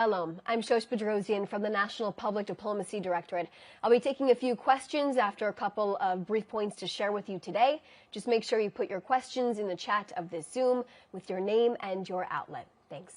Shalom, I'm Shosh Badrosian from the National Public Diplomacy Directorate. I'll be taking a few questions after a couple of brief points to share with you today. Just make sure you put your questions in the chat of this Zoom with your name and your outlet. Thanks.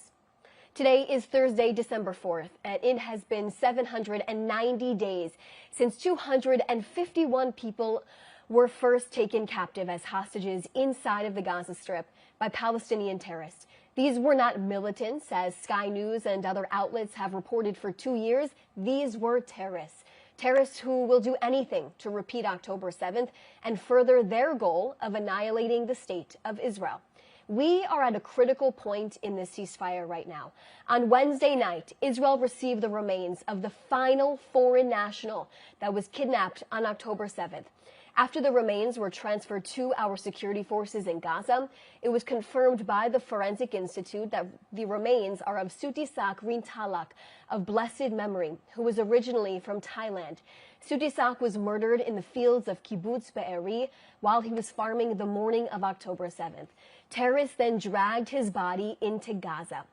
Today is Thursday, December 4th, and it has been 790 days since 251 people were first taken captive as hostages inside of the Gaza Strip by Palestinian terrorists. These were not militants, as Sky News and other outlets have reported for 2 years. These were terrorists. Terrorists who will do anything to repeat October 7th and further their goal of annihilating the state of Israel. We are at a critical point in this ceasefire right now. On Wednesday night, Israel received the remains of the final foreign national that was kidnapped on October 7th. After the remains were transferred to our security forces in Gaza, it was confirmed by the Forensic Institute that the remains are of Sutisak Rintalak of blessed memory, who was originally from Thailand. Sutisak was murdered in the fields of Kibbutz Be'eri while he was farming the morning of October 7th. Terrorists then dragged his body into Gaza.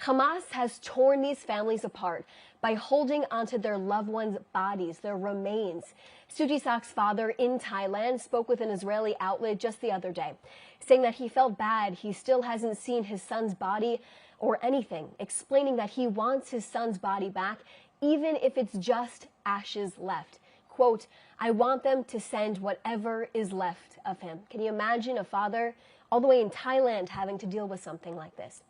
Hamas has torn these families apart by holding onto their loved ones' bodies, their remains. Sutisak's father in Thailand spoke with an Israeli outlet just the other day, saying that he felt bad he still hasn't seen his son's body or anything, explaining that he wants his son's body back, even if it's just ashes left. Quote, "I want them to send whatever is left of him." Can you imagine a father all the way in Thailand having to deal with something like this?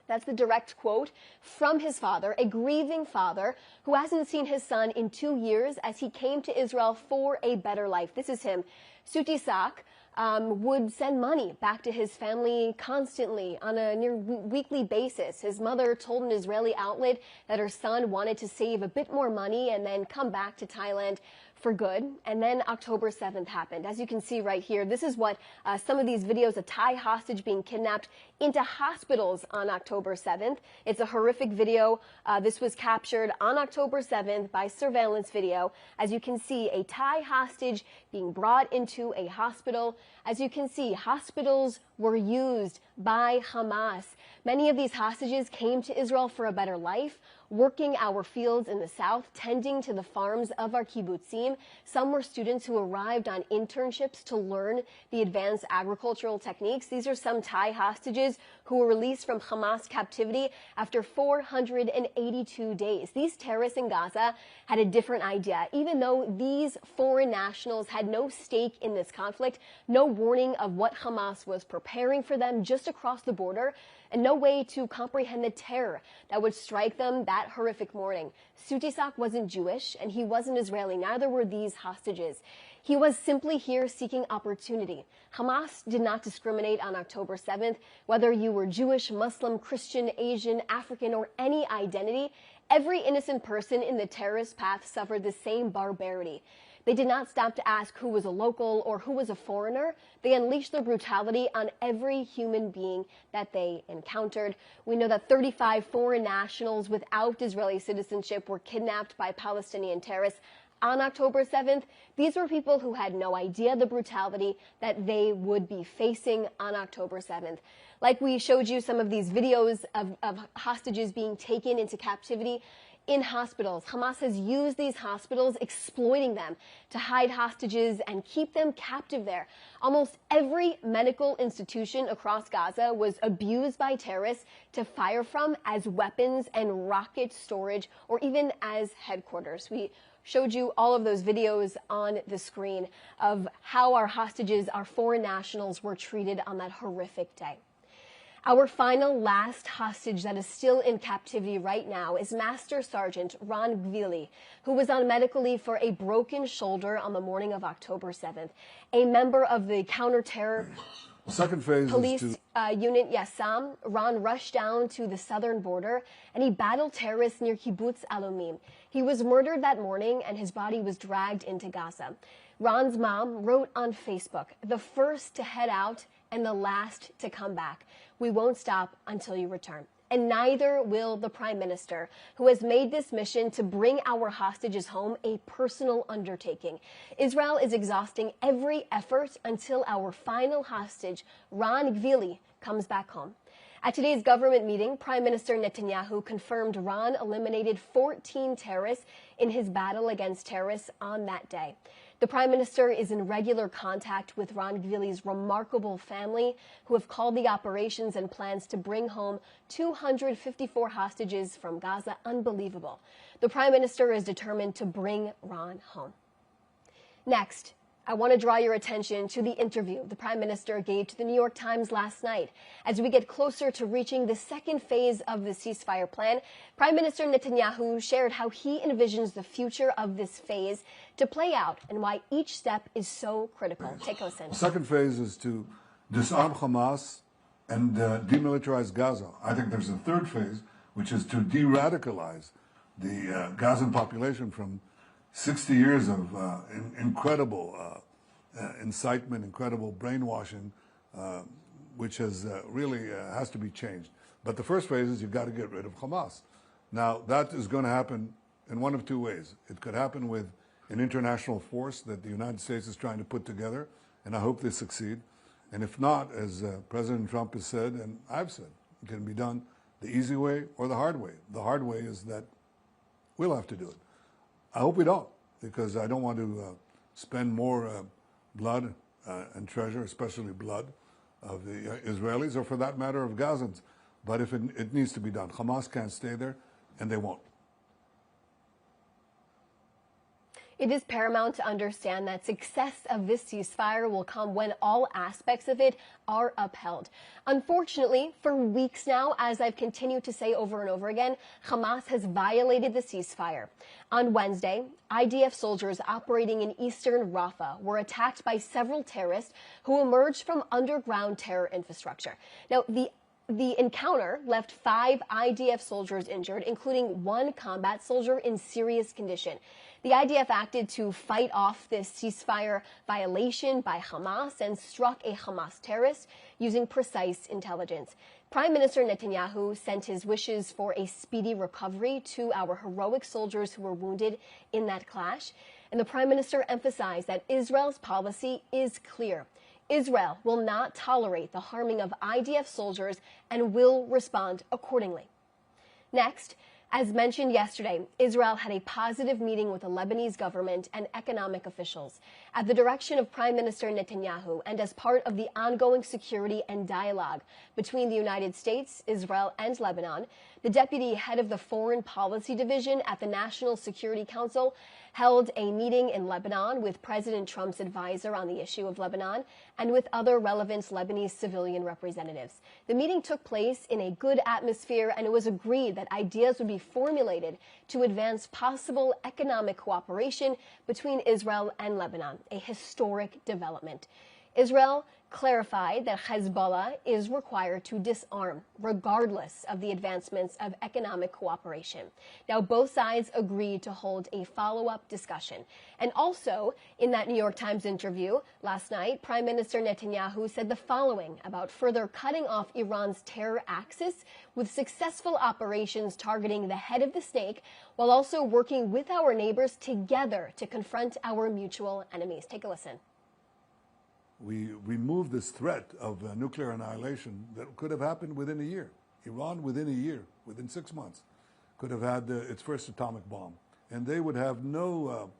That's the direct quote from his father, a grieving father who hasn't seen his son in 2 years as he came to Israel for a better life. This is him. Sutisak would send money back to his family constantly on a near weekly basis. His mother told an Israeli outlet that her son wanted to save a bit more money and then come back to Thailand for good. And then October 7th happened. As you can see right here, this is what some of these videos, a Thai hostage being kidnapped into hospitals on October 7th. It's a horrific video. This was captured on October 7th by surveillance video. As you can see, a Thai hostage being brought into a hospital. As you can see, hospitals were used by Hamas. Many of these hostages came to Israel for a better life, working our fields in the south, tending to the farms of our kibbutzim. Some were students who arrived on internships to learn the advanced agricultural techniques. These are some Thai hostages who were released from Hamas captivity after 482 days. These terrorists in Gaza had a different idea. Even though these foreign nationals had no stake in this conflict, no warning of what Hamas was preparing for them just across the border, and no way to comprehend the terror that would strike them that horrific morning. Sutisak wasn't Jewish, and he wasn't Israeli. Neither were these hostages. He was simply here seeking opportunity. Hamas did not discriminate on October 7th, whether you were Jewish, Muslim, Christian, Asian, African, or any identity. Every innocent person in the terrorist path suffered the same barbarity. They did not stop to ask who was a local or who was a foreigner. They unleashed their brutality on every human being that they encountered. We know that 35 foreign nationals without Israeli citizenship were kidnapped by Palestinian terrorists on October 7th. These were people who had no idea the brutality that they would be facing on October 7th. Like we showed you some of these videos of hostages being taken into captivity in hospitals. Hamas has used these hospitals, exploiting them to hide hostages and keep them captive there. Almost every medical institution across Gaza was abused by terrorists to fire from as weapons and rocket storage, or even as headquarters. We showed you all of those videos on the screen of how our hostages, our foreign nationals, were treated on that horrific day. Our final last hostage that is still in captivity right now is Master Sergeant Ron Gvili, who was on medical leave for a broken shoulder on the morning of October 7th. A member of the counter-terror police unit Yassam, Ron rushed down to the southern border and he battled terrorists near Kibbutz Alumim. He was murdered that morning and his body was dragged into Gaza. Ron's mom wrote on Facebook, "The first to head out and the last to come back. We won't stop until you return." And neither will the Prime Minister, who has made this mission to bring our hostages home a personal undertaking. Israel is exhausting every effort until our final hostage, Ron Gvili, comes back home. At today's government meeting, Prime Minister Netanyahu confirmed Iran eliminated 14 terrorists in his battle against terrorists on that day. The Prime Minister is in regular contact with Ron Gvili's remarkable family, who have called the operations and plans to bring home 254 hostages from Gaza unbelievable. The Prime Minister is determined to bring Ron home. Next, I want to draw your attention to the interview the Prime Minister gave to the New York Times last night. As we get closer to reaching the second phase of the ceasefire plan, Prime Minister Netanyahu shared how he envisions the future of this phase to play out and why each step is so critical. Take a listen. The second phase is to disarm Hamas and demilitarize Gaza. I think there's a third phase, which is to de-radicalize the Gazan population from 60 years of incredible incitement, incredible brainwashing, which has really has to be changed. But the first phase is you've got to get rid of Hamas. Now, that is going to happen in one of two ways. It could happen with an international force that the United States is trying to put together, and I hope they succeed. And if not, as President Trump has said, and I've said, it can be done the easy way or the hard way. The hard way is that we'll have to do it. I hope we don't, because I don't want to spend more blood and treasure, especially blood, of the Israelis, or for that matter, of Gazans. But if it needs to be done, Hamas can't stay there, and they won't. It is paramount to understand that success of this ceasefire will come when all aspects of it are upheld. Unfortunately, for weeks now, as I've continued to say over and over again, Hamas has violated the ceasefire. On Wednesday, IDF soldiers operating in eastern Rafah were attacked by several terrorists who emerged from underground terror infrastructure. Now, the encounter left 5 IDF soldiers injured, including 1 combat soldier in serious condition. The IDF acted to fight off this ceasefire violation by Hamas and struck a Hamas terrorist using precise intelligence. Prime Minister Netanyahu sent his wishes for a speedy recovery to our heroic soldiers who were wounded in that clash. And the Prime Minister emphasized that Israel's policy is clear. Israel will not tolerate the harming of IDF soldiers and will respond accordingly. Next, as mentioned yesterday, Israel had a positive meeting with the Lebanese government and economic officials. At the direction of Prime Minister Netanyahu and as part of the ongoing security and dialogue between the United States, Israel, and Lebanon, the deputy head of the Foreign Policy Division at the National Security Council held a meeting in Lebanon with President Trump's advisor on the issue of Lebanon and with other relevant Lebanese civilian representatives. The meeting took place in a good atmosphere, and it was agreed that ideas would be formulated to advance possible economic cooperation between Israel and Lebanon, a historic development. Israel clarified that Hezbollah is required to disarm, regardless of the advancements of economic cooperation. Now, both sides agreed to hold a follow-up discussion. And also, in that New York Times interview last night, Prime Minister Netanyahu said the following about further cutting off Iran's terror axis with successful operations targeting the head of the snake, while also working with our neighbors together to confront our mutual enemies. Take a listen. We removed this threat of nuclear annihilation that could have happened within a year. Iran, within a year, within 6 months, could have had its first atomic bomb. And they would have no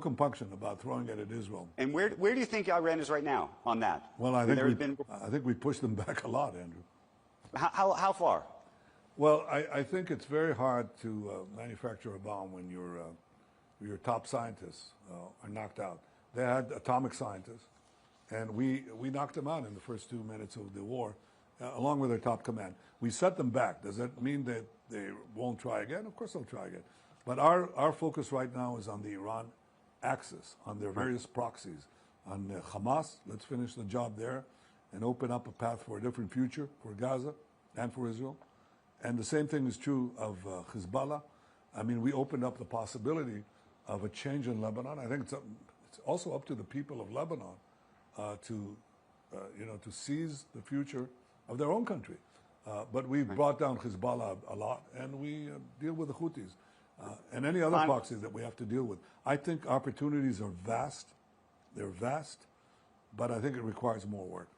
compunction about throwing it at Israel. And where do you think Iran is right now on that? Well, I think we pushed them back a lot, Andrew. How far? Well, I think it's very hard to manufacture a bomb when your top scientists are knocked out. They had atomic scientists, and we knocked them out in the first 2 minutes of the war, along with their top command. We set them back. Does that mean that they won't try again? Of course they'll try again. But our focus right now is on the Iran axis, on their various proxies. On Hamas, let's finish the job there and open up a path for a different future for Gaza and for Israel. And the same thing is true of Hezbollah. I mean, we opened up the possibility of a change in Lebanon. I think it's also up to the people of Lebanon to seize the future of their own country. But we've brought down Hezbollah a lot, and we deal with the Houthis and any other proxies that we have to deal with. I think opportunities are vast. They're vast, but I think it requires more work.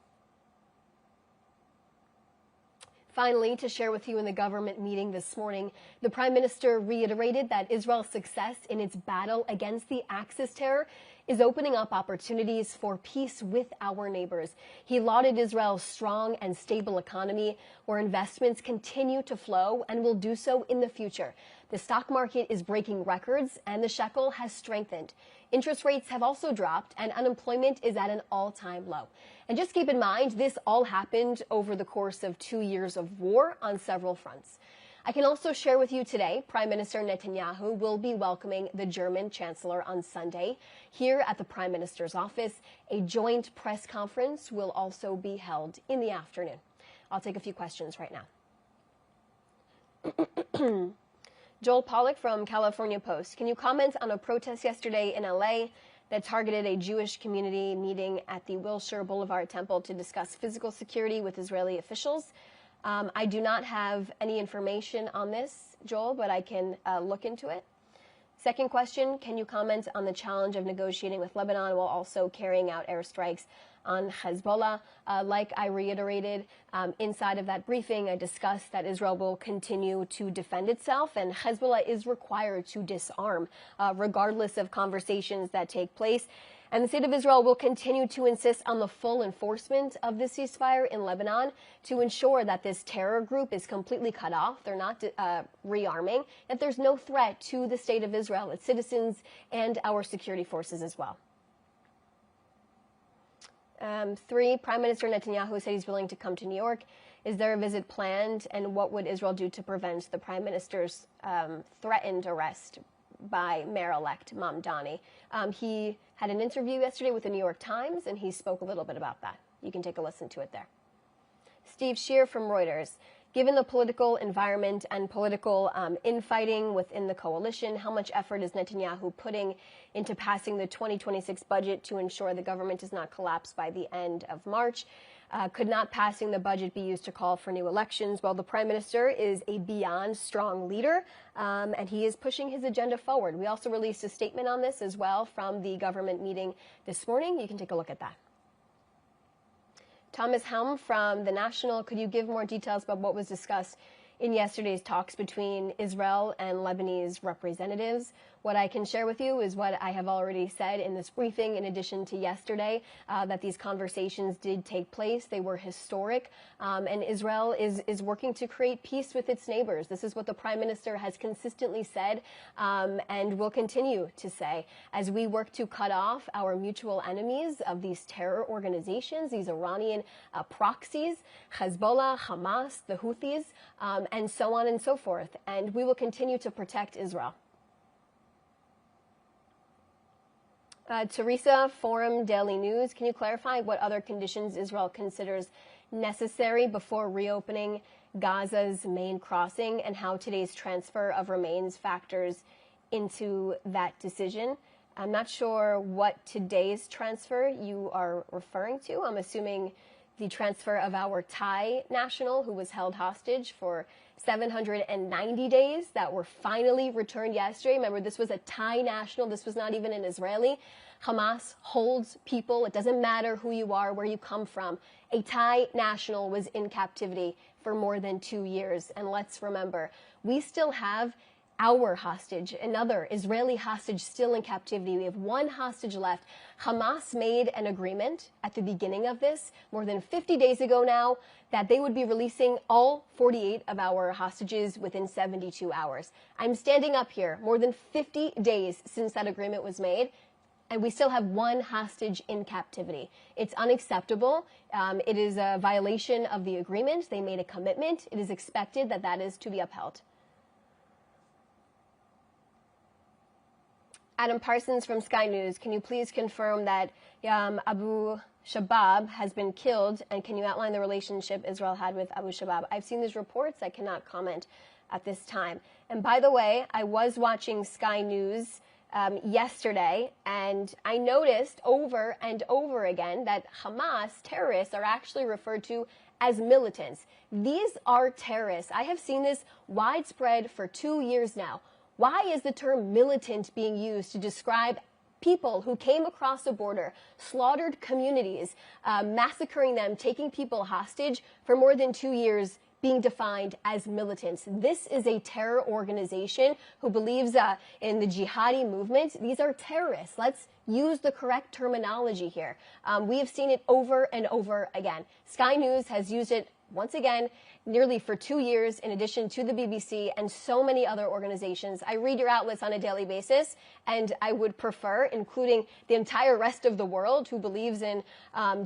Finally, to share with you in the government meeting this morning, the Prime Minister reiterated that Israel's success in its battle against the Axis terror is opening up opportunities for peace with our neighbors. He lauded Israel's strong and stable economy, where investments continue to flow and will do so in the future. The stock market is breaking records and the shekel has strengthened. Interest rates have also dropped and unemployment is at an all-time low. And just keep in mind, this all happened over the course of 2 years of war on several fronts. I can also share with you today, Prime Minister Netanyahu will be welcoming the German Chancellor on Sunday. Here at the Prime Minister's office, a joint press conference will also be held in the afternoon. I'll take a few questions right now. Joel Pollack from California Post. Can you comment on a protest yesterday in LA that targeted a Jewish community meeting at the Wilshire Boulevard Temple to discuss physical security with Israeli officials? I do not have any information on this, Joel, but I can look into it. Second question, can you comment on the challenge of negotiating with Lebanon while also carrying out airstrikes on Hezbollah? Like I reiterated inside of that briefing, I discussed that Israel will continue to defend itself, and Hezbollah is required to disarm, regardless of conversations that take place. And the state of Israel will continue to insist on the full enforcement of the ceasefire in Lebanon to ensure that this terror group is completely cut off. They're not rearming, that there's no threat to the state of Israel, its citizens, and our security forces as well. 3, Prime Minister Netanyahu said he's willing to come to New York. Is there a visit planned, and what would Israel do to prevent the Prime Minister's threatened arrest by Mayor-elect Mamdani? He had an interview yesterday with the New York Times, and he spoke a little bit about that. You can take a listen to it there. Steve Shear from Reuters. Given the political environment and political infighting within the coalition, how much effort is Netanyahu putting into passing the 2026 budget to ensure the government does not collapse by the end of March? Could not passing the budget be used to call for new elections? Well, the Prime Minister is a beyond strong leader, and he is pushing his agenda forward. We also released a statement on this as well from the government meeting this morning. You can take a look at that. Thomas Helm from The National, could you give more details about what was discussed in yesterday's talks between Israel and Lebanese representatives? What I can share with you is what I have already said in this briefing, in addition to yesterday, that these conversations did take place. They were historic, and Israel is working to create peace with its neighbors. This is what the Prime Minister has consistently said and will continue to say as we work to cut off our mutual enemies of these terror organizations, these Iranian proxies, Hezbollah, Hamas, the Houthis, and so on and so forth. And we will continue to protect Israel. Teresa, Forum Daily News, can you clarify what other conditions Israel considers necessary before reopening Gaza's main crossing and how today's transfer of remains factors into that decision? I'm not sure what today's transfer you are referring to. I'm assuming the transfer of our Thai national who was held hostage for 790 days that were finally returned yesterday. Remember, this was a Thai national. This was not even an Israeli. Hamas holds people. It doesn't matter who you are, where you come from. A Thai national was in captivity for more than 2 years. And let's remember, we still have our hostage, another Israeli hostage still in captivity. We have one hostage left. Hamas made an agreement at the beginning of this, more than 50 days ago now, that they would be releasing all 48 of our hostages within 72 hours. I'm standing up here more than 50 days since that agreement was made, and we still have one hostage in captivity. It's unacceptable. It is a violation of the agreement. They made a commitment. It is expected that that is to be upheld. Adam Parsons from Sky News, can you please confirm that Abu Shabab has been killed, and can you outline the relationship Israel had with Abu Shabab? I've seen these reports. I cannot comment at this time. And by the way, I was watching Sky News yesterday, and I noticed over and over again that Hamas terrorists are actually referred to as militants. These are terrorists. I have seen this widespread for 2 years now. Why is the term militant being used to describe people who came across the border, slaughtered communities, massacring them, taking people hostage for more than 2 years, being defined as militants. This is a terror organization who believes in the jihadi movement. These are terrorists. Let's use the correct terminology here. We have seen it over and over again. Sky News has used it once again, nearly for 2 years, in addition to the BBC and so many other organizations. I read your outlets on a daily basis, and I would prefer, including the entire rest of the world who believes in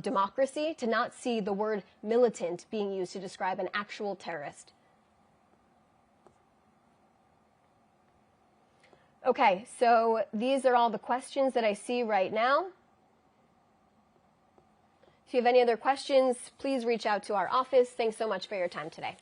democracy, to not see the word militant being used to describe an actual terrorist. Okay, so these are all the questions that I see right now. If you have any other questions, please reach out to our office. Thanks so much for your time today.